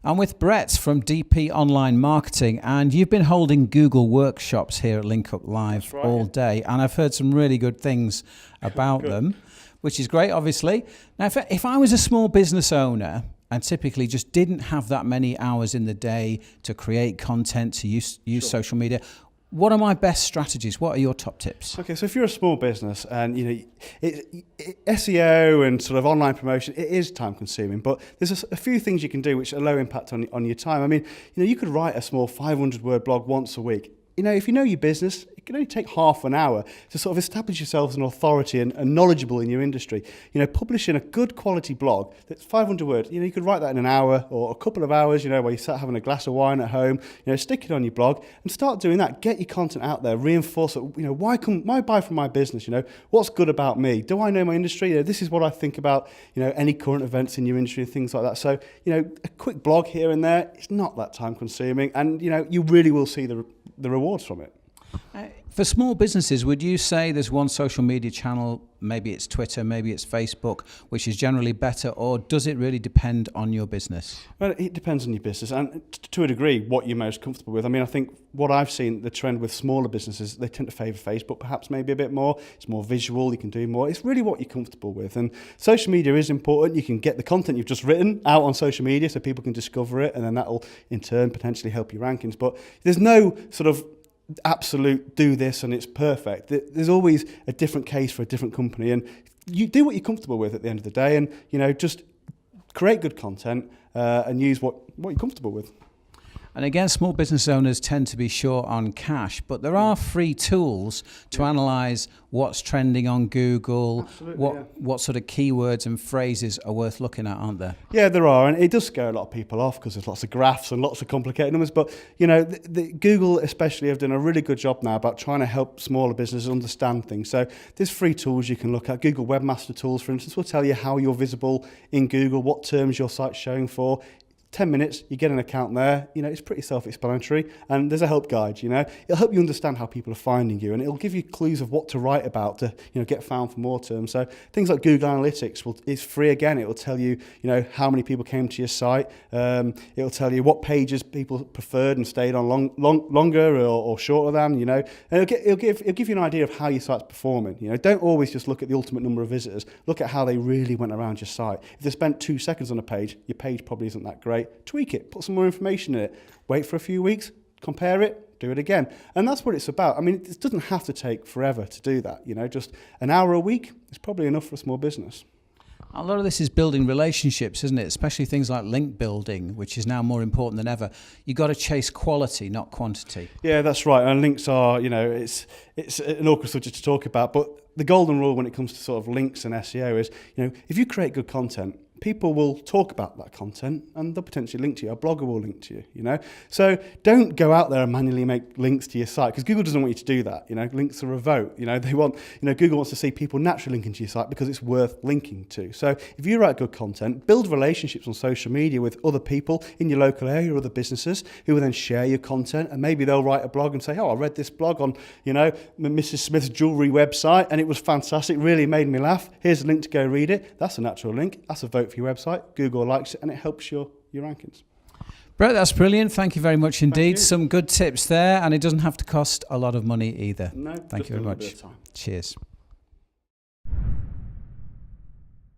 I'm with Brett from DP Online Marketing, and you've been holding Google workshops here at Link Up Live all day, and I've heard some really good things about them, which is great, obviously. Now, if I was a small business owner and typically just didn't have that many hours in the day to create content, to use social media, what are my best strategies? What are your top tips? Okay, so if you're a small business and SEO and sort of online promotion, it is time consuming, but there's a few things you can do which are low impact on your time. I mean, you could write a small 500 word blog once a week. If you know your business, it can only take half an hour to sort of establish yourself as an authority and knowledgeable in your industry. Publishing a good quality blog that's 500 words, you could write that in an hour or a couple of hours, where you start having a glass of wine at home, stick it on your blog and start doing that. Get your content out there, reinforce it. Why buy from my business? What's good about me? Do I know my industry? This is what I think about, any current events in your industry and things like that. So, a quick blog here and there, it's not that time consuming, and, you really will see the rewards from it. For small businesses, would you say there's one social media channel, maybe it's Twitter, maybe it's Facebook, which is generally better, or does it really depend on your business? Well, it depends on your business, and to a degree, what you're most comfortable with. I mean, I think what I've seen, the trend with smaller businesses, they tend to favour Facebook perhaps maybe a bit more. It's more visual, you can do more. It's really what you're comfortable with. And social media is important. You can get the content you've just written out on social media so people can discover it, and then that'll in turn potentially help your rankings. But there's no sort of absolute do this and it's perfect. There's always a different case for a different company, and you do what you're comfortable with at the end of the day, and just create good content and use what you're comfortable with. And again, small business owners tend to be short on cash, but there are free tools to analyse what's trending on Google, what sort of keywords and phrases are worth looking at, aren't there? Yeah, there are, and it does scare a lot of people off because there's lots of graphs and lots of complicated numbers, but Google especially have done a really good job now about trying to help smaller businesses understand things. So there's free tools you can look at. Google Webmaster Tools, for instance, will tell you how you're visible in Google, what terms your site's showing for. 10 minutes, you get an account there, it's pretty self-explanatory, and there's a help guide, It'll help you understand how people are finding you, and it'll give you clues of what to write about to, get found for more terms. So things like Google Analytics is free again. It will tell you, how many people came to your site. It'll tell you what pages people preferred and stayed on longer or shorter than, and it'll give you an idea of how your site's performing. Don't always just look at the ultimate number of visitors. Look at how they really went around your site. If they spent 2 seconds on a page, your page probably isn't that great. Tweak it, put some more information in it, wait for a few weeks, compare it, do it again. And that's what it's about. I mean, it doesn't have to take forever to do that. Just an hour a week is probably enough for a small business. A lot of this is building relationships, isn't it? Especially things like link building, which is now more important than ever. You've got to chase quality, not quantity. Yeah, that's right. And links are, it's an awkward subject to talk about, but the golden rule when it comes to sort of links and SEO is, if you create good content, people will talk about that content and they'll potentially link to you. A blogger will link to you, So don't go out there and manually make links to your site, because Google doesn't want you to do that. Links are a vote. They want, Google wants to see people naturally linking to your site because it's worth linking to. So if you write good content, build relationships on social media with other people in your local area, other businesses who will then share your content, and maybe they'll write a blog and say, oh, I read this blog on, Mrs. Smith's jewellery website and it was fantastic, really made me laugh. Here's a link to go read it. That's a natural link. That's a vote for your website. Google likes it and it helps your rankings. Brett, that's brilliant. Thank you very much indeed. Some good tips there, and it doesn't have to cost a lot of money either. No, Thank you very much. Cheers.